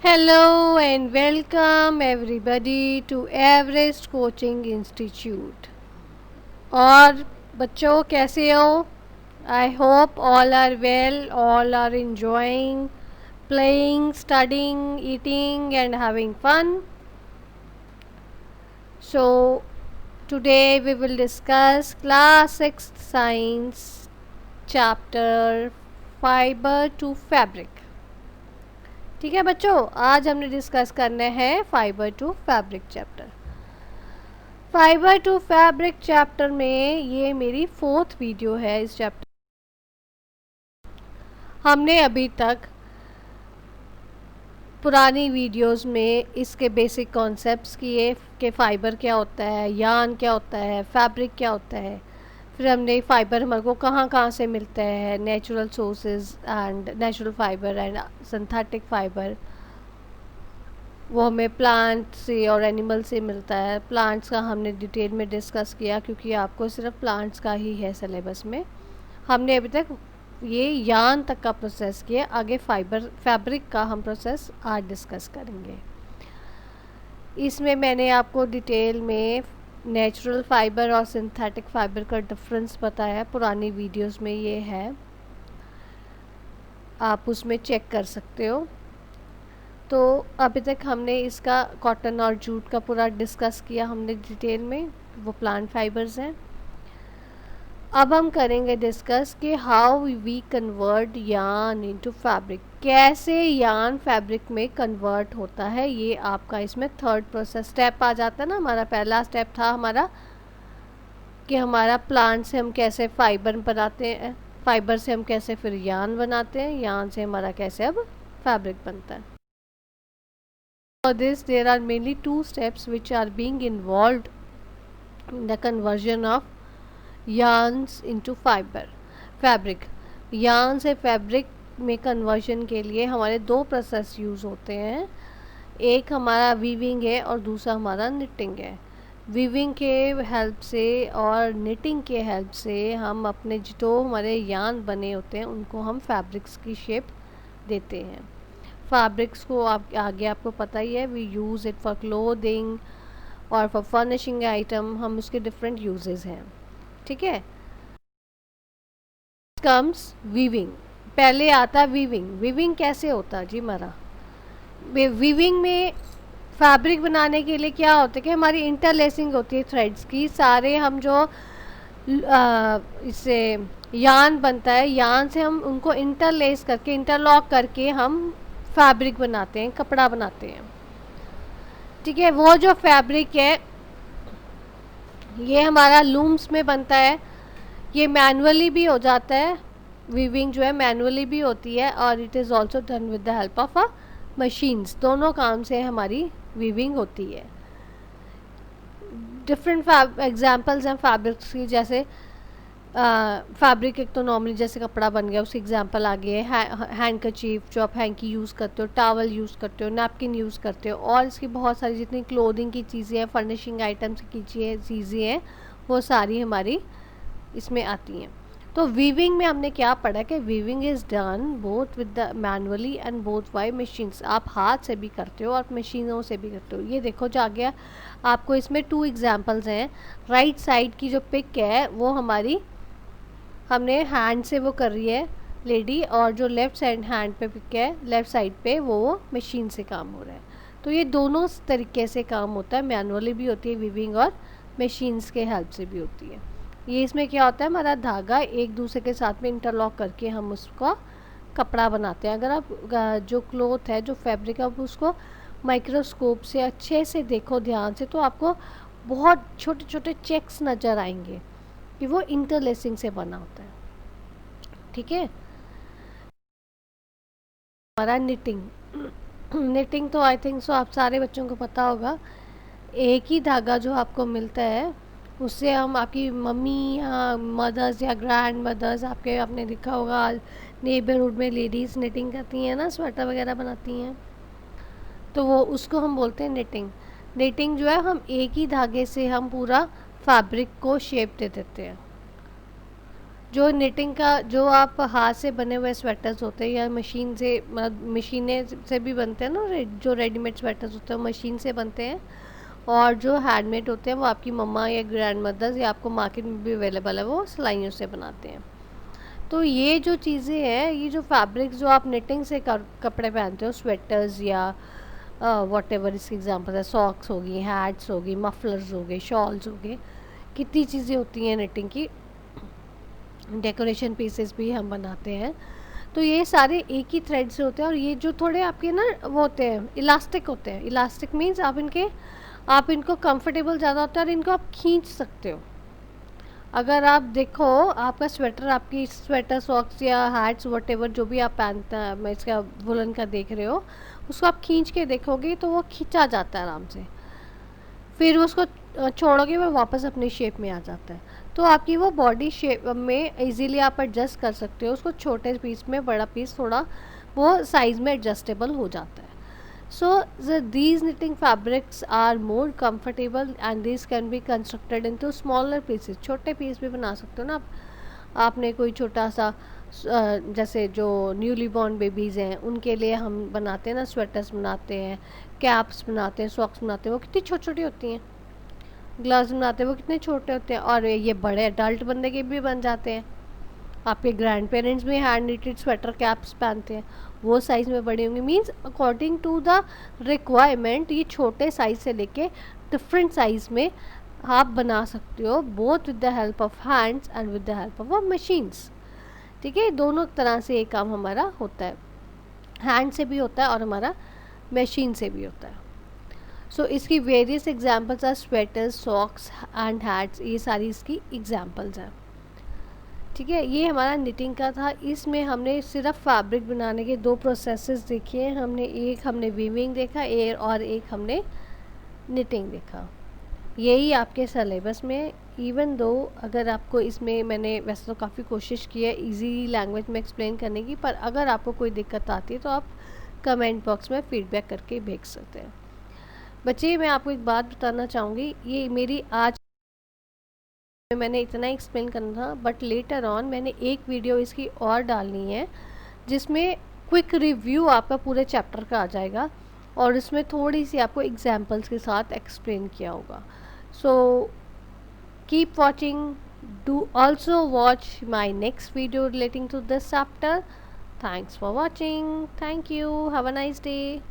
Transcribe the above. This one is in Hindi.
Hello and welcome everybody to Everest Coaching Institute. और बच्चों कैसे हो? I hope all are well, all are enjoying playing, studying, eating and having fun. So today we will discuss class 6th science chapter fiber to fabric. ठीक है बच्चों, आज हमने डिस्कस करने हैं fibre to fabric chapter. Fibre to fabric chapter में ये मेरी 4th वीडियो है। इस चैप्टर हमने अभी तक पुरानी वीडियोस में इसके बेसिक कॉन्सेप्ट्स किए कि फ़ाइबर क्या होता है, यान क्या होता है, फैब्रिक क्या होता है। फिर हमने फ़ाइबर हमारे को कहाँ कहाँ से मिलता है, natural sources and natural fibre and synthetic fibre, वो हमें प्लांट से और एनिमल से मिलता है। प्लांट्स का हमने डिटेल में डिस्कस किया क्योंकि आपको सिर्फ प्लांट्स का ही है सिलेबस में। हमने अभी तक ये यान तक का प्रोसेस किया, आगे फैब्रिक का हम प्रोसेस आज डिस्कस करेंगे। इसमें मैंने आपको डिटेल में नेचुरल फ़ाइबर और सिंथेटिक फ़ाइबर का डिफरेंस बताया, पुरानी वीडियोस में ये है, आप उसमें चेक कर सकते हो। तो अभी तक हमने इसका कॉटन और जूट का पूरा डिस्कस किया हमने डिटेल में, वो प्लांट फाइबर्स हैं। अब हम करेंगे डिस्कस कि how we convert yarn into fabric, कैसे यार्न फैब्रिक में कन्वर्ट होता है। ये आपका इसमें थर्ड प्रोसेस स्टेप आ जाता है ना। हमारा पहला स्टेप था हमारा कि हमारा प्लांट से हम कैसे फाइबर बनाते हैं, फाइबर से हम कैसे फिर यार्न बनाते हैं, यार्न से हमारा कैसे अब फैब्रिक बनता है। For this, there are mainly two steps which are being involved in the conversion of yarns into fabric. yarn से fabric में conversion के लिए हमारे दो प्रोसेस यूज़ होते हैं। एक हमारा वीविंग है और दूसरा हमारा निटिंग है। वीविंग के हेल्प से और निटिंग के हेल्प से हम अपने जो हमारे यार्न बने होते हैं उनको हम फैब्रिक्स की शेप देते हैं। फैब्रिक्स को आप आगे आपको पता ही है, we use it for clothing और फॉर फर्निशिंग आइटम, हम उसके डिफरेंट यूजेस हैं। ठीक है, कम्स वीविंग। पहले आता वीविंग। वीविंग कैसे होता है जी हमारा? वीविंग में फैब्रिक बनाने के लिए क्या होता है कि हमारी इंटरलेसिंग होती है थ्रेड्स की। सारे हम जो इससे यार्न बनता है, यार्न से हम उनको इंटरलेस करके इंटरलॉक करके हम फैब्रिक बनाते हैं, कपड़ा बनाते हैं। ठीक है, वो जो फैब्रिक है ये हमारा लूम्स में बनता है। ये मैनुअली भी हो जाता है, वीविंग जो है मैनुअली भी होती है और it is also done with the help of a machines. दोनों काम से हमारी वीविंग होती है। डिफरेंट एग्जांपल्स हैं फैब्रिक्स की, जैसे फैब्रिक एक तो नॉर्मली जैसे कपड़ा बन गया, उसकी एग्जांपल आ गई है हैंडकरचीफ जो आप हैंकी यूज़ करते हो, टावल यूज़ करते हो, नैपकिन यूज़ करते हो, और इसकी बहुत सारी जितनी क्लोथिंग की चीज़ें हैं, फर्निशिंग आइटम्स की चीज़ें हैं, वो सारी हमारी इसमें आती हैं। तो वीविंग में हमने क्या पढ़ा कि weaving is done both with the manually and both by machines. आप हाथ से भी करते हो और मशीनों से भी करते हो। ये देखो जो आ गया आपको, इसमें 2 एग्जांपल्स हैं। राइट साइड की जो पिक है वो हमारी हमने हैंड से वो कर रही है लेडी, और जो लेफ़्ट साइड हैंड पे पिक है लेफ़्ट साइड पे वो मशीन से काम हो रहा है। तो ये दोनों तरीके से काम होता है, मैनुअली भी होती है वीविंग और मशीन्स के हेल्प से भी होती है। ये इसमें क्या होता है, हमारा धागा एक दूसरे के साथ में इंटरलॉक करके हम उसका कपड़ा बनाते हैं। अगर आप जो क्लोथ है, जो फैब्रिक है, आप उसको माइक्रोस्कोप से अच्छे से देखो ध्यान से, तो आपको बहुत छोटे छोटे चेक्स नज़र आएंगे कि वो इंटरलेसिंग से बना होता है। ठीक है, हमारा निटिंग। निटिंग तो आई थिंक सो आप सारे बच्चों को पता होगा। एक ही धागा जो आपको मिलता है उससे हम, आपकी मम्मी या मदर्स या ग्रैंड मदर्स, आपके आपने देखा होगा नेबरहुड में लेडीज़ निटिंग करती हैं ना, स्वेटर वगैरह बनाती हैं, तो वो उसको हम बोलते हैं निटिंग। निटिंग जो है, हम एक ही धागे से हम पूरा फैब्रिक को शेप दे देते हैं। जो निटिंग का, जो आप हाथ से बने हुए स्वेटर्स होते हैं या मशीन से, मशीनें से भी बनते हैं ना, जो रेडीमेड स्वेटर्स होते हैं मशीन से बनते हैं, और जो हैंडमेड होते हैं वो आपकी मम्मा या ग्रैंड मदर्स या आपको मार्केट में भी अवेलेबल है, वो सिलाइयों से बनाते हैं। तो ये जो चीज़ें हैं, ये जो फैब्रिक्स जो आप निटिंग से कपड़े पहनते हो, स्वेटर्स या वॉट एवर इसकी एग्जाम्पल है, सॉक्स होगी, हैट्स होगी, मफलर्स हो गए, शॉल्स हो गए, कितनी चीज़ें होती हैं निटिंग की। डेकोरेशन पीसेस भी हम बनाते हैं। तो ये सारे एक ही थ्रेड से होते हैं, और ये जो थोड़े आपके ना वो होते हैं, इलास्टिक होते हैं। इलास्टिक मीन्स आप इनको कंफर्टेबल ज़्यादा होता है और इनको आप खींच सकते हो। अगर आप देखो, आपका स्वेटर, आपकी स्वेटर, सॉक्स या हैट्स वट एवर जो भी आप पहनते हैं, मैं इसका वुलन का देख रहे हो, उसको आप खींच के देखोगे तो वो खींचा जाता है आराम से। फिर उसको छोड़ोगे वो वापस अपनी शेप में आ जाता है। तो आपकी वो बॉडी शेप में इजीली आप एडजस्ट कर सकते हो उसको, छोटे पीस में बड़ा पीस थोड़ा वो साइज़ में एडजस्टेबल हो जाता है। सो these knitting fabrics are more comfortable and these can be constructed into smaller pieces। छोटे पीस भी बना सकते हो ना आप। आपने कोई छोटा सा जैसे जो न्यूली बॉर्न बेबीज़ हैं उनके लिए हम बनाते हैं ना, स्वेटर्स बनाते हैं, कैप्स बनाते हैं, सॉक्स बनाते हैं, वो कितनी छोटी छोटी होती हैं। ग्लव्स बनाते हैं वो कितने छोटे होते हैं, और ये बड़े अडल्ट बंदे के भी बन जाते हैं। आपके ग्रैंड पेरेंट्स भी हैंड निटेड स्वेटर कैप्स पहनते हैं, वो साइज़ में बड़ी होंगी। Means according to the requirement ये छोटे साइज़ से लेके डिफरेंट साइज़ में आप बना सकते हो, both with the help of hands and with the help of machines. ठीक है, दोनों तरह से ये काम हमारा होता है, हैंड से भी होता है और हमारा मशीन से भी होता है। सो इसकी various examples are sweaters, socks and hats, ये सारी इसकी एग्जाम्पल्स हैं। ठीक है, ये हमारा निटिंग का था। इसमें हमने सिर्फ फैब्रिक बनाने के दो प्रोसेसेस देखे हैं हमने, एक हमने वीविंग देखा और एक हमने निटिंग देखा। यही आपके सिलेबस में, इवन दो अगर आपको इसमें, मैंने वैसे तो काफ़ी कोशिश की है इजी लैंग्वेज में एक्सप्लेन करने की, पर अगर आपको कोई दिक्कत आती है तो आप कमेंट बॉक्स में फ़ीडबैक करके भेज सकते हैं। बच्चे, मैं आपको एक बात बताना चाहूँगी, ये मेरी आज मैंने इतना एक्सप्लेन करना था, बट लेटर ऑन मैंने एक वीडियो इसकी और डालनी है जिसमें क्विक रिव्यू आपका पूरे चैप्टर का आ जाएगा, और इसमें थोड़ी सी आपको एग्जांपल्स के साथ एक्सप्लेन किया होगा। So keep watching, do also watch my next video relating to this chapter. Thanks for watching, thank you, have a nice day.